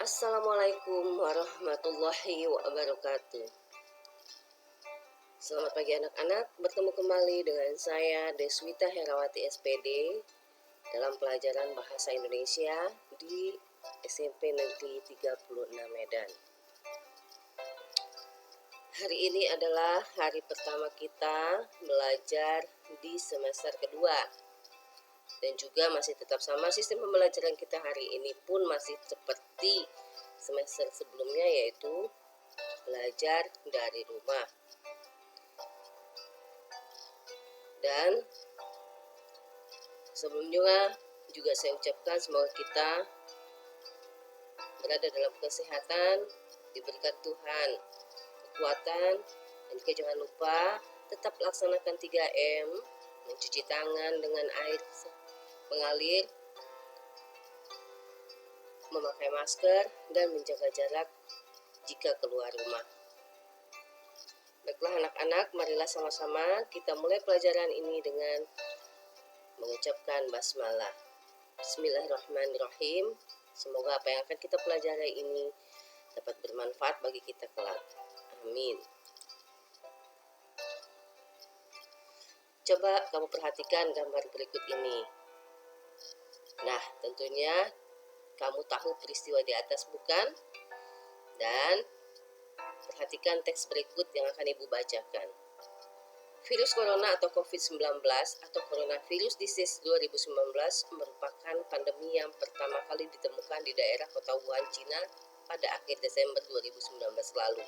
Assalamualaikum warahmatullahi wabarakatuh. Selamat pagi anak-anak, bertemu kembali dengan saya Deswita Herawati SPD dalam pelajaran Bahasa Indonesia di SMP Negeri 36 Medan. Hari ini adalah hari pertama kita belajar di semester kedua. Dan juga masih tetap sama sistem pembelajaran kita hari ini pun masih seperti semester sebelumnya, yaitu belajar dari rumah. Dan sebelumnya juga saya ucapkan semoga kita berada dalam kesehatan, diberkat Tuhan kekuatan, dan juga jangan lupa tetap laksanakan 3M, mencuci tangan dengan air mengalir, memakai masker, dan menjaga jarak jika keluar rumah. Baiklah anak-anak, marilah sama-sama kita mulai pelajaran ini dengan mengucapkan basmalah. Bismillahirrahmanirrahim. Semoga apa yang akan kita pelajari ini dapat bermanfaat bagi kita kelak. Amin. Coba kamu perhatikan gambar berikut ini. Nah, tentunya kamu tahu peristiwa di atas bukan? Dan perhatikan teks berikut yang akan Ibu bacakan. Virus corona atau COVID-19 atau coronavirus disease 2019 merupakan pandemi yang pertama kali ditemukan di daerah kota Wuhan, Cina pada akhir Desember 2019 lalu.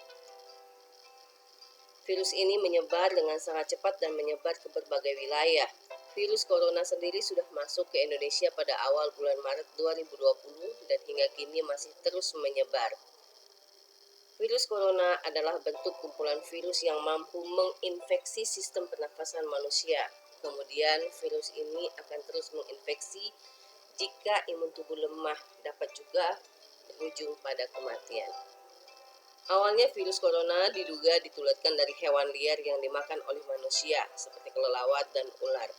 Virus ini menyebar dengan sangat cepat dan menyebar ke berbagai wilayah. Virus corona sendiri sudah masuk ke Indonesia pada awal bulan Maret 2020 dan hingga kini masih terus menyebar. Virus corona adalah bentuk kumpulan virus yang mampu menginfeksi sistem pernafasan manusia. Kemudian virus ini akan terus menginfeksi jika imun tubuh lemah, dapat juga berujung pada kematian. Awalnya virus corona diduga ditularkan dari hewan liar yang dimakan oleh manusia seperti kelelawar dan ular.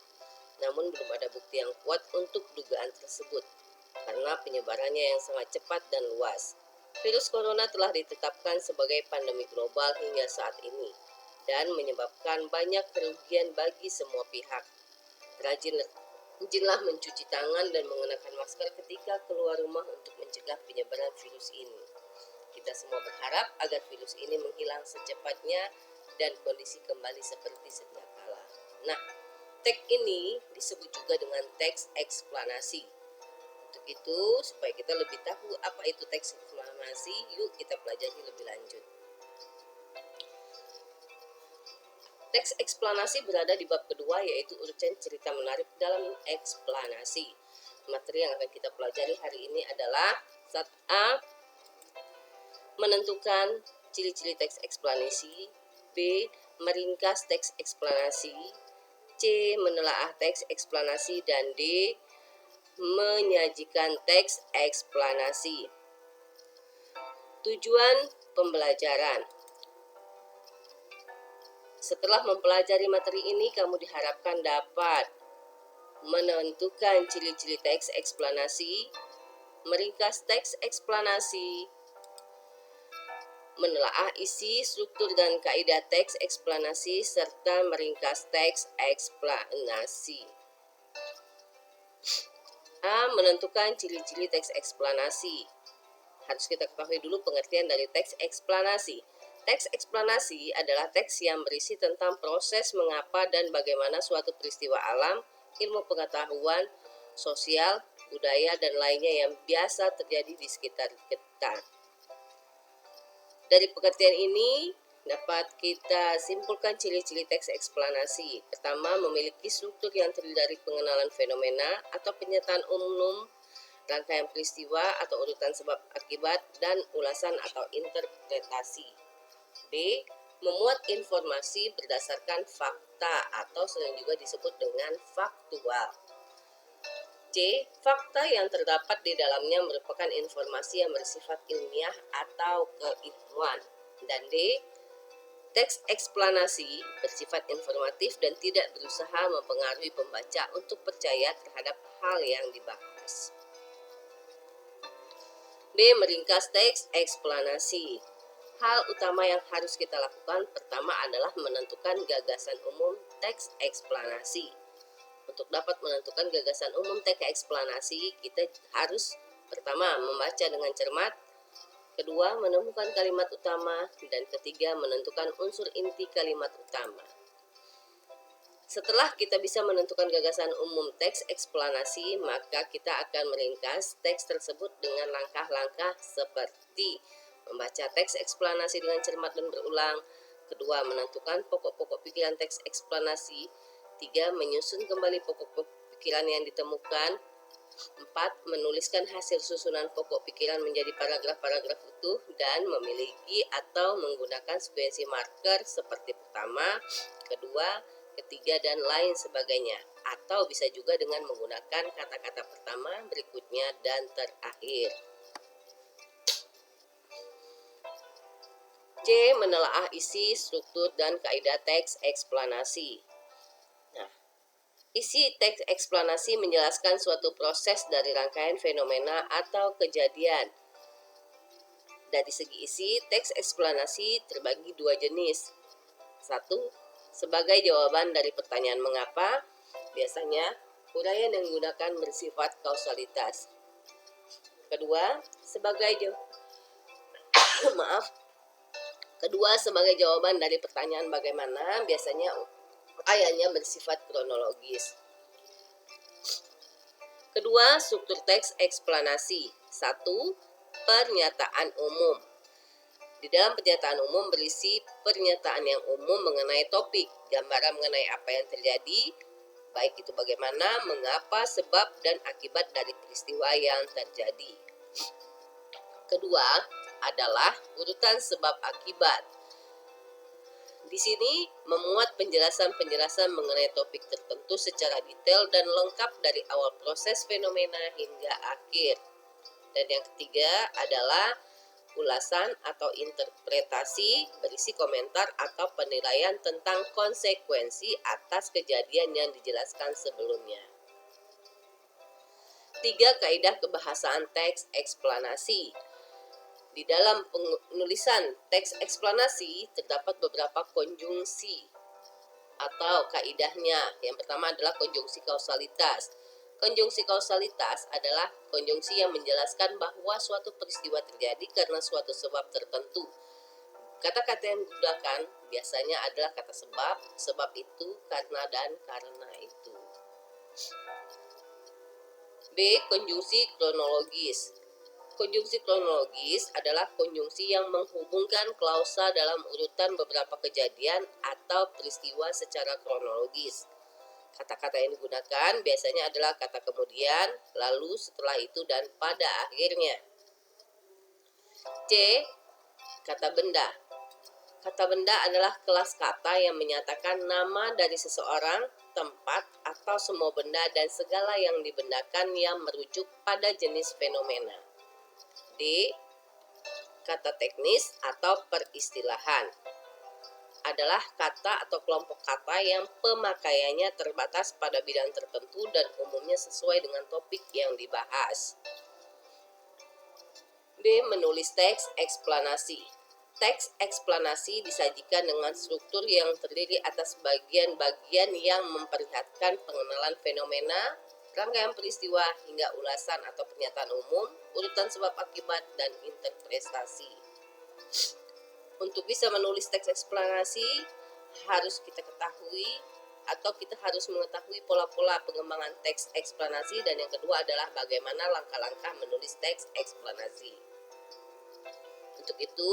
Namun belum ada bukti yang kuat untuk dugaan tersebut karena penyebarannya yang sangat cepat dan luas. Virus corona telah ditetapkan sebagai pandemi global hingga saat ini dan menyebabkan banyak kerugian bagi semua pihak. Rajinlah mencuci tangan dan mengenakan masker ketika keluar rumah untuk mencegah penyebaran virus ini. Kita semua berharap agar virus ini menghilang secepatnya dan kondisi kembali seperti sedia kala. Nah, teks ini disebut juga dengan teks eksplanasi. Untuk itu, supaya kita lebih tahu apa itu teks eksplanasi, yuk kita pelajari lebih lanjut. Teks eksplanasi berada di bab kedua, yaitu urutan cerita menarik dalam eksplanasi. Materi yang akan kita pelajari hari ini adalah 1A, menentukan ciri-ciri teks eksplanasi, B, meringkas teks eksplanasi, C, menelaah teks eksplanasi, dan D, menyajikan teks eksplanasi. Tujuan pembelajaran. Setelah mempelajari materi ini, kamu diharapkan dapat menentukan ciri-ciri teks eksplanasi, meringkas teks eksplanasi, menelaah isi, struktur, dan kaidah teks eksplanasi, serta meringkas teks eksplanasi. A. Menentukan ciri-ciri teks eksplanasi. Harus kita ketahui dulu pengertian dari teks eksplanasi. Teks eksplanasi adalah teks yang berisi tentang proses mengapa dan bagaimana suatu peristiwa alam, ilmu pengetahuan, sosial, budaya, dan lainnya yang biasa terjadi di sekitar kita. Dari pengertian ini dapat kita simpulkan ciri-ciri teks eksplanasi. Pertama, memiliki struktur yang terdiri dari pengenalan fenomena atau pernyataan umum, rangkaian peristiwa atau urutan sebab akibat, dan ulasan atau interpretasi. B. Memuat informasi berdasarkan fakta atau sering juga disebut dengan faktual. C. Fakta yang terdapat di dalamnya merupakan informasi yang bersifat ilmiah atau keilmuan. Dan D. Teks eksplanasi bersifat informatif dan tidak berusaha mempengaruhi pembaca untuk percaya terhadap hal yang dibahas. D. Meringkas teks eksplanasi. Hal utama yang harus kita lakukan pertama adalah menentukan gagasan umum teks eksplanasi. Untuk dapat menentukan gagasan umum teks eksplanasi, kita harus pertama membaca dengan cermat, kedua menemukan kalimat utama, dan ketiga menentukan unsur inti kalimat utama. Setelah kita bisa menentukan gagasan umum teks eksplanasi, maka kita akan meringkas teks tersebut dengan langkah-langkah seperti membaca teks eksplanasi dengan cermat dan berulang, kedua menentukan pokok-pokok pikiran teks eksplanasi, tiga menyusun kembali pokok-pokok pikiran yang ditemukan, empat menuliskan hasil susunan pokok pikiran menjadi paragraf-paragraf utuh dan memiliki atau menggunakan sekuensi marker seperti pertama, kedua, ketiga, dan lain sebagainya, atau bisa juga dengan menggunakan kata-kata pertama, berikutnya, dan terakhir. C. Menelaah isi, struktur, dan kaidah teks eksplanasi. Nah, isi teks eksplanasi menjelaskan suatu proses dari rangkaian fenomena atau kejadian. Dari segi isi, teks eksplanasi terbagi dua jenis. Satu, sebagai jawaban dari pertanyaan mengapa, biasanya uraian yang digunakan bersifat kausalitas. Kedua, sebagai jawaban dari pertanyaan bagaimana, biasanya uraiannya bersifat kronologis. Kedua, struktur teks eksplanasi. Satu, pernyataan umum. Di dalam pernyataan umum berisi pernyataan yang umum mengenai topik, gambaran mengenai apa yang terjadi, baik itu bagaimana, mengapa, sebab, dan akibat dari peristiwa yang terjadi. Kedua adalah urutan sebab akibat. Di sini memuat penjelasan-penjelasan mengenai topik tertentu secara detail dan lengkap dari awal proses fenomena hingga akhir. Dan yang ketiga adalah ulasan atau interpretasi berisi komentar atau penilaian tentang konsekuensi atas kejadian yang dijelaskan sebelumnya. 3. Kaidah kebahasaan teks eksplanasi. Di dalam penulisan teks eksplanasi terdapat beberapa konjungsi atau kaidahnya. Yang pertama adalah konjungsi kausalitas. Konjungsi kausalitas adalah konjungsi yang menjelaskan bahwa suatu peristiwa terjadi karena suatu sebab tertentu. Kata-kata yang digunakan biasanya adalah kata sebab itu, karena, dan karena itu. B. Konjungsi kronologis. Konjungsi kronologis adalah konjungsi yang menghubungkan klausa dalam urutan beberapa kejadian atau peristiwa secara kronologis. Kata-kata yang digunakan biasanya adalah kata kemudian, lalu, setelah itu, dan pada akhirnya. C. Kata benda. Kata benda adalah kelas kata yang menyatakan nama dari seseorang, tempat, atau semua benda dan segala yang dibendakan yang merujuk pada jenis fenomena. D. Kata teknis atau peristilahan adalah kata atau kelompok kata yang pemakaiannya terbatas pada bidang tertentu dan umumnya sesuai dengan topik yang dibahas. D. Menulis teks eksplanasi. Teks eksplanasi disajikan dengan struktur yang terdiri atas bagian-bagian yang memperlihatkan pengenalan fenomena, rangkaian peristiwa hingga ulasan atau pernyataan umum, urutan sebab akibat, dan interpretasi. Untuk bisa menulis teks eksplanasi, kita harus mengetahui pola-pola pengembangan teks eksplanasi, dan yang kedua adalah bagaimana langkah-langkah menulis teks eksplanasi. Untuk itu,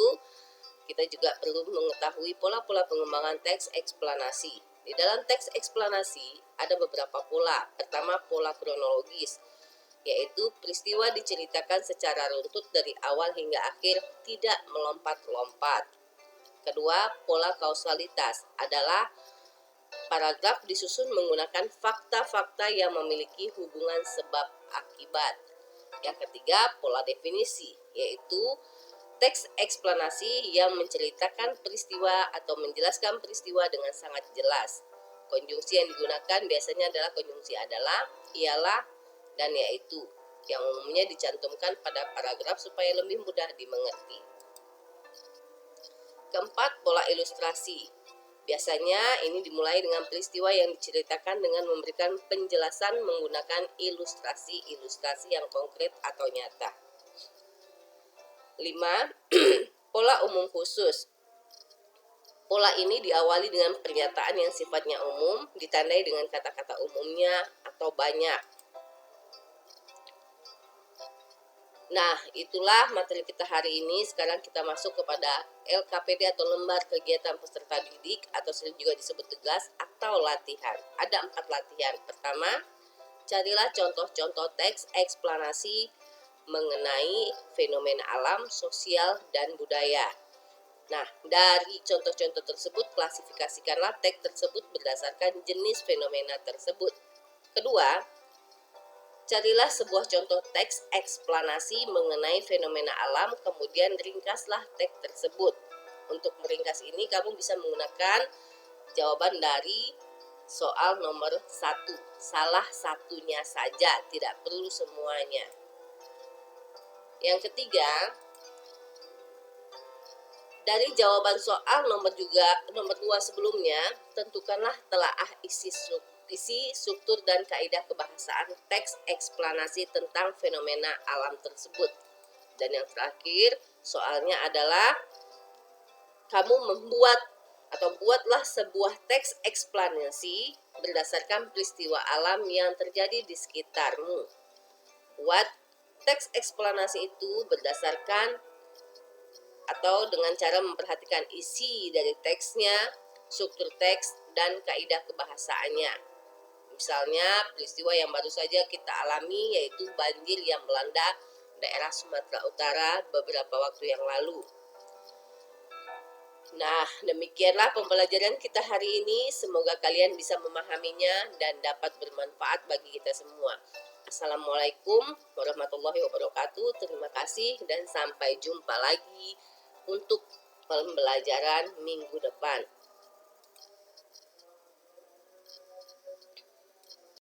kita juga perlu mengetahui pola-pola pengembangan teks eksplanasi. Di dalam teks eksplanasi ada beberapa pola. Pertama, pola kronologis, yaitu peristiwa diceritakan secara runtut dari awal hingga akhir, tidak melompat-lompat. Kedua, pola kausalitas adalah paragraf disusun menggunakan fakta-fakta yang memiliki hubungan sebab akibat. Yang ketiga, pola definisi, yaitu teks eksplanasi yang menceritakan peristiwa atau menjelaskan peristiwa dengan sangat jelas. Konjungsi yang digunakan biasanya adalah konjungsi adalah, ialah, dan yaitu. yang umumnya dicantumkan pada paragraf supaya lebih mudah dimengerti. Keempat, pola ilustrasi. Biasanya ini dimulai dengan peristiwa yang diceritakan dengan memberikan penjelasan menggunakan ilustrasi yang konkret atau nyata. 5. Pola umum khusus. Pola ini diawali dengan pernyataan yang sifatnya umum, ditandai dengan kata-kata umumnya atau banyak. Nah, itulah materi kita hari ini. Sekarang kita masuk kepada LKPD atau lembar kegiatan peserta didik atau sering juga disebut tugas atau latihan. Ada 4 latihan. Pertama, carilah contoh-contoh teks eksplanasi mengenai fenomena alam, sosial, dan budaya. Nah, dari contoh-contoh tersebut, klasifikasikanlah teks tersebut berdasarkan jenis fenomena tersebut. Kedua, carilah sebuah contoh teks eksplanasi mengenai fenomena alam, kemudian ringkaslah teks tersebut. Untuk meringkas ini, kamu bisa menggunakan jawaban dari soal nomor 1. Salah satunya saja, tidak perlu semuanya. Yang ketiga, dari jawaban soal nomor 2 sebelumnya, tentukanlah telaah isi struktur dan kaidah kebahasaan teks eksplanasi tentang fenomena alam tersebut. Dan yang terakhir, soalnya adalah kamu buatlah sebuah teks eksplanasi berdasarkan peristiwa alam yang terjadi di sekitarmu. Buat teks eksplanasi itu berdasarkan atau dengan cara memperhatikan isi dari teksnya, struktur teks, dan kaidah kebahasaannya. Misalnya, peristiwa yang baru saja kita alami yaitu banjir yang melanda daerah Sumatera Utara beberapa waktu yang lalu. Nah, demikianlah pembelajaran kita hari ini. Semoga kalian bisa memahaminya dan dapat bermanfaat bagi kita semua. Assalamualaikum warahmatullahi wabarakatuh. Terima kasih dan sampai jumpa lagi untuk pembelajaran minggu depan.